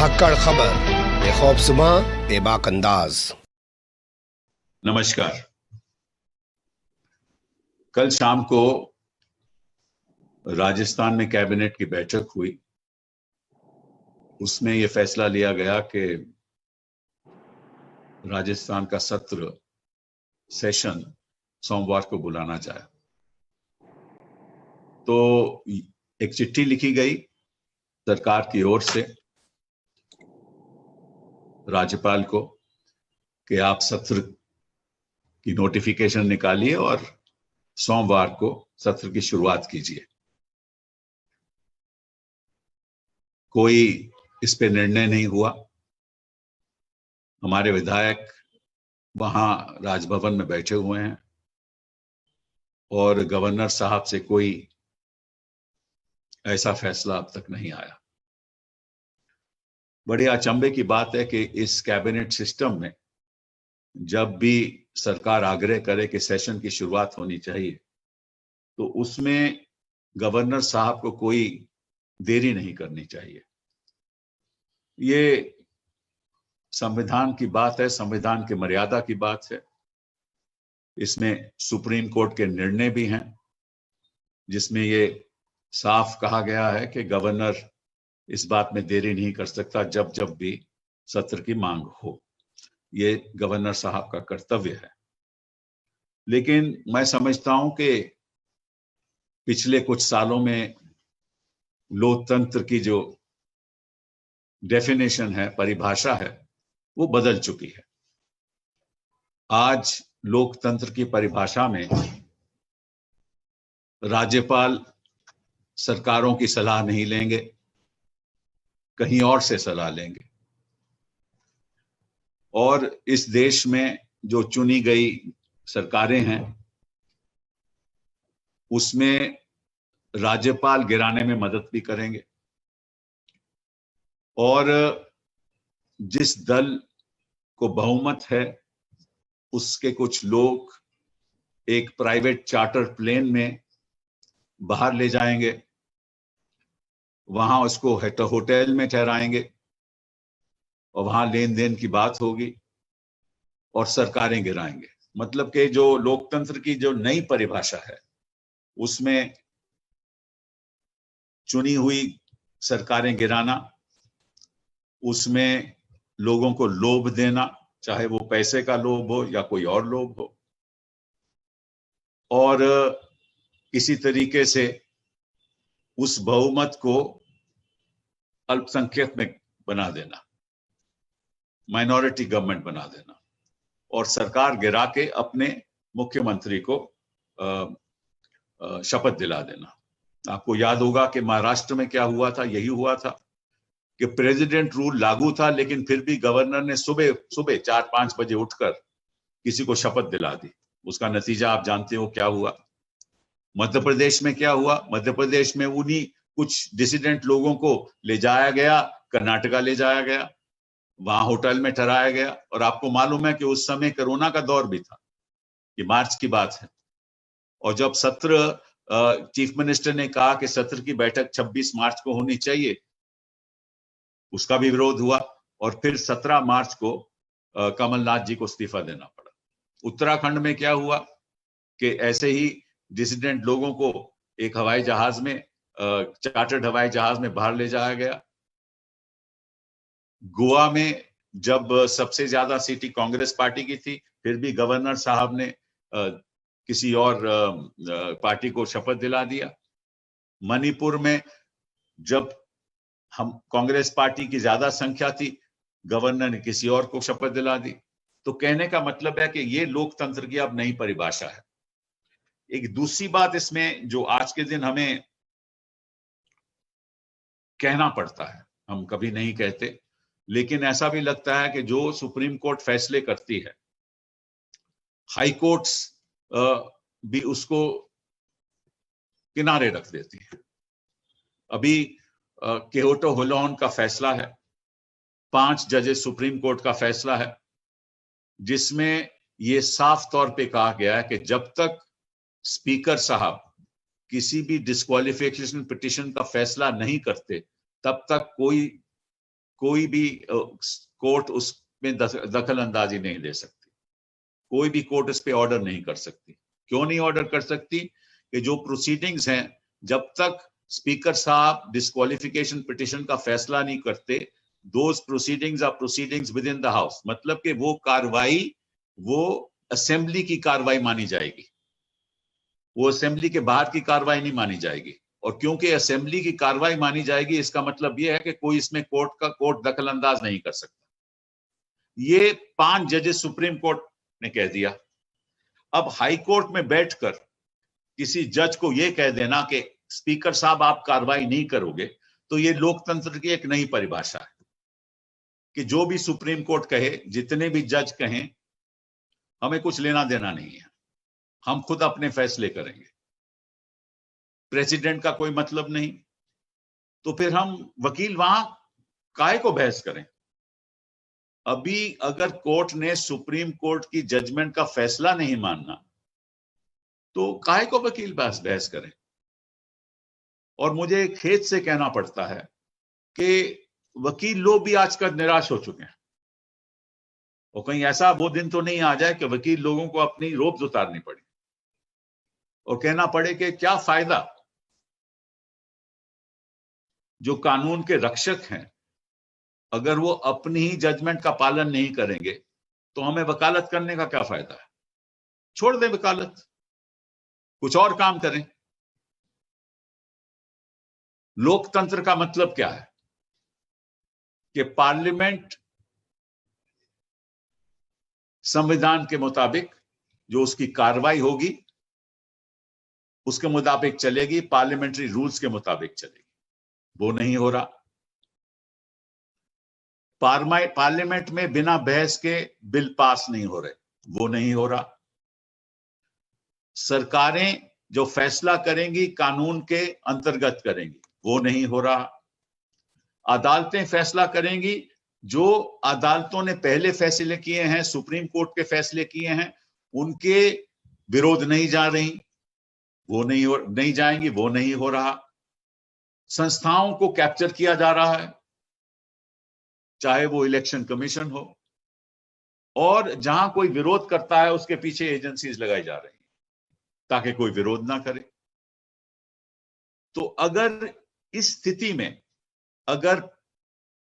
धाकड़ खबर, बेखौफसमा बेबाक अंदाज। नमस्कार। कल शाम को राजस्थान में कैबिनेट की बैठक हुई। उसमें यह फैसला लिया गया कि राजस्थान का सत्र सेशन सोमवार को बुलाना जाए। तो एक चिट्ठी लिखी गई सरकार की ओर से राज्यपाल को कि आप सत्र की नोटिफिकेशन निकालिए और सोमवार को सत्र की शुरुआत कीजिए। कोई इस पे निर्णय नहीं हुआ। हमारे विधायक वहां राजभवन में बैठे हुए हैं और गवर्नर साहब से कोई ऐसा फैसला अब तक नहीं आया। बड़े अचंभे की बात है कि इस कैबिनेट सिस्टम में जब भी सरकार आग्रह करे कि सेशन की शुरुआत होनी चाहिए तो उसमें गवर्नर साहब को कोई देरी नहीं करनी चाहिए। ये संविधान की बात है, संविधान की मर्यादा की बात है। इसमें सुप्रीम कोर्ट के निर्णय भी हैं जिसमें ये साफ कहा गया है कि गवर्नर इस बात में देरी नहीं कर सकता जब जब भी सत्र की मांग हो। ये गवर्नर साहब का कर्तव्य है। लेकिन मैं समझता हूं कि पिछले कुछ सालों में लोकतंत्र की जो डेफिनेशन है, परिभाषा है, वो बदल चुकी है। आज लोकतंत्र की परिभाषा में राज्यपाल सरकारों की सलाह नहीं लेंगे, कहीं और से सलाह लेंगे। और इस देश में जो चुनी गई सरकारें हैं उसमें राज्यपाल गिराने में मदद भी करेंगे और जिस दल को बहुमत है उसके कुछ लोग एक प्राइवेट चार्टर प्लेन में बाहर ले जाएंगे, वहां उसको होटल में ठहराएंगे और वहां लेन देन की बात होगी और सरकारें गिराएंगे। मतलब कि जो लोकतंत्र की जो नई परिभाषा है उसमें चुनी हुई सरकारें गिराना, उसमें लोगों को लोभ देना, चाहे वो पैसे का लोभ हो या कोई और लोभ हो, और किसी तरीके से उस बहुमत को अल्पसंख्यक में बना देना, माइनॉरिटी गवर्नमेंट बना देना और सरकार गिरा के अपने मुख्यमंत्री को शपथ दिला देना। आपको याद होगा कि महाराष्ट्र में क्या हुआ था। यही हुआ था कि प्रेसिडेंट रूल लागू था लेकिन फिर भी गवर्नर ने सुबह सुबह 4-5 बजे उठकर किसी को शपथ दिला दी। उसका नतीजा आप जानते हो क्या हुआ। मध्य प्रदेश में क्या हुआ। मध्य प्रदेश में उन्हीं कुछ डिसिडेंट लोगों को ले जाया गया, कर्नाटका ले जाया गया, वहां होटल में ठहराया गया। और आपको मालूम है कि उस समय कोरोना का दौर भी था, ये मार्च की बात है। और जब सत्र चीफ मिनिस्टर ने कहा कि सत्र की बैठक 26 मार्च को होनी चाहिए, उसका भी विरोध हुआ और फिर 17 मार्च को कमलनाथ जी को इस्तीफा देना पड़ा। उत्तराखंड में क्या हुआ कि ऐसे ही डिसिडेंट लोगों को एक हवाई जहाज में, चार्टर्ड हवाई जहाज में बाहर ले जाया गया। गोवा में जब सबसे ज्यादा सीटें कांग्रेस पार्टी की थी फिर भी गवर्नर साहब ने किसी और पार्टी को शपथ दिला दिया। मणिपुर में जब हम कांग्रेस पार्टी की ज्यादा संख्या थी, गवर्नर ने किसी और को शपथ दिला दी। तो कहने का मतलब है कि ये लोकतंत्र की अब नई परिभाषा है। एक दूसरी बात इसमें जो आज के दिन हमें कहना पड़ता है, हम कभी नहीं कहते, लेकिन ऐसा भी लगता है कि जो सुप्रीम कोर्ट फैसले करती है, हाई कोर्ट्स भी उसको किनारे रख देती है। अभी केओटो होलोन का फैसला है, 5 जजेस सुप्रीम कोर्ट का फैसला है, जिसमें यह साफ तौर पे कहा गया है कि जब तक स्पीकर साहब किसी भी डिस्क्वालिफिकेशन पिटीशन का फैसला नहीं करते तब तक कोई भी कोर्ट उसमें दखल अंदाजी नहीं ले सकती, कोई भी कोर्ट इस पे ऑर्डर नहीं कर सकती। क्यों नहीं ऑर्डर कर सकती? कि जो प्रोसीडिंग्स हैं, जब तक स्पीकर साहब डिस्क्वालिफिकेशन पिटिशन का फैसला नहीं करते, those proceedings are proceedings within the house, मतलब कि वो कार्रवाई वो असेंबली की कार्रवाई मानी जाएगी, वो असेंबली के बाहर की कार्रवाई नहीं मानी जाएगी। और क्योंकि असेंबली की कार्रवाई मानी जाएगी, इसका मतलब यह है कि कोई इसमें कोर्ट दखल अंदाज नहीं कर सकता। ये 5 जजेस सुप्रीम कोर्ट ने कह दिया। अब हाई कोर्ट में बैठकर किसी जज को यह कह देना कि स्पीकर साहब आप कार्रवाई नहीं करोगे, तो ये लोकतंत्र की एक नई परिभाषा है कि जो भी सुप्रीम कोर्ट कहे, जितने भी जज कहें, हमें कुछ लेना देना नहीं है, हम खुद अपने फैसले करेंगे, प्रेसिडेंट का कोई मतलब नहीं। तो फिर हम वकील वहां काहे को बहस करें? अभी अगर कोर्ट ने सुप्रीम कोर्ट की जजमेंट का फैसला नहीं मानना, तो काहे को वकील बहस करें? और मुझे खेद से कहना पड़ता है कि वकील लोग भी आजकल निराश हो चुके हैं, और कहीं ऐसा वो दिन तो नहीं आ जाए कि वकील लोगों को अपनी रोब्स उतारनी पड़े और कहना पड़े कि क्या फायदा, जो कानून के रक्षक हैं अगर वो अपनी ही जजमेंट का पालन नहीं करेंगे, तो हमें वकालत करने का क्या फायदा है? छोड़ दें वकालत, कुछ और काम करें। लोकतंत्र का मतलब क्या है? कि पार्लियामेंट संविधान के मुताबिक जो उसकी कार्रवाई होगी उसके मुताबिक चलेगी, पार्लियामेंट्री रूल्स के मुताबिक चलेगी। वो नहीं हो रहा। पार्लियामेंट में बिना बहस के बिल पास नहीं हो रहे, वो नहीं हो रहा। सरकारें जो फैसला करेंगी कानून के अंतर्गत करेंगी, वो नहीं हो रहा। अदालतें फैसला करेंगी, जो अदालतों ने पहले फैसले किए हैं, सुप्रीम कोर्ट के फैसले किए हैं, उनके विरोध नहीं जा रही, वो नहीं जाएंगी, वो नहीं हो रहा। संस्थाओं को कैप्चर किया जा रहा है, चाहे वो इलेक्शन कमीशन हो, और जहां कोई विरोध करता है उसके पीछे एजेंसीज लगाई जा रही हैं ताकि कोई विरोध ना करे। तो अगर इस स्थिति में अगर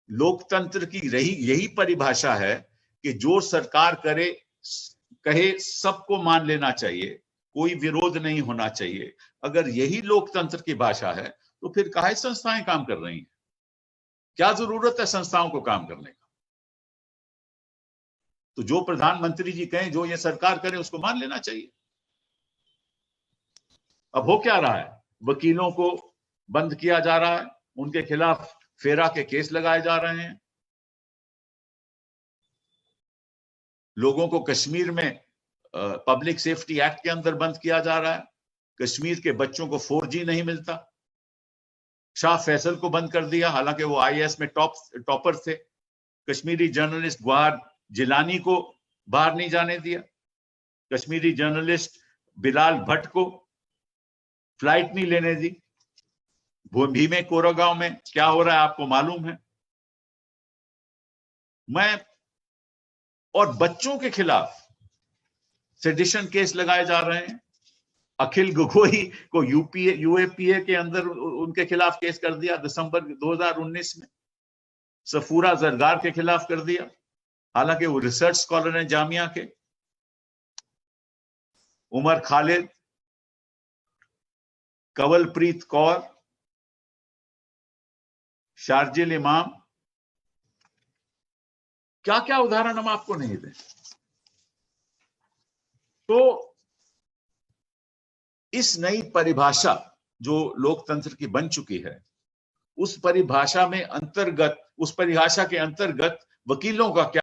लोकतंत्र की यही परिभाषा है कि जो सरकार कहे सबको मान लेना चाहिए, कोई विरोध नहीं होना चाहिए, अगर यही लोकतंत्र की भाषा है, तो फिर काहे संस्थाएं काम कर रही हैं? क्या जरूरत है संस्थाओं को काम करने का? तो जो प्रधानमंत्री जी कहें, जो ये सरकार करे, उसको मान लेना चाहिए। अब हो क्या रहा है? वकीलों को बंद किया जा रहा है, उनके खिलाफ फेरा के केस लगाए जा रहे हैं, लोगों को कश्मीर में पब्लिक सेफ्टी एक्ट के अंदर बंद किया जा रहा है, कश्मीर के बच्चों को 4G नहीं मिलता, शाह फैसल को बंद कर दिया, हालांकि वो IAS में टॉपर थे, कश्मीरी जर्नलिस्ट गौहर जिलानी को बाहर नहीं जाने दिया, कश्मीरी जर्नलिस्ट बिलाल भट्ट को फ्लाइट नहीं लेने दी। भीमे कोरेगांव में क्या हो रहा है आपको मालूम है। और बच्चों के खिलाफ सेडिशन केस लगाए जा रहे हैं। अखिल गोगोई को UAPA के अंदर उनके खिलाफ केस कर दिया दिसंबर 2019 में, सफूरा जरदार के खिलाफ कर दिया, हालांकि वो रिसर्च स्कॉलर हैं जामिया के। उमर खालिद, कंवलप्रीत कौर, शार्जिल इमाम, क्या क्या उदाहरण हम आपको नहीं दें। तो इस नई परिभाषा जो लोकतंत्र की बन चुकी है, उस परिभाषा के अंतर्गत वकीलों का क्या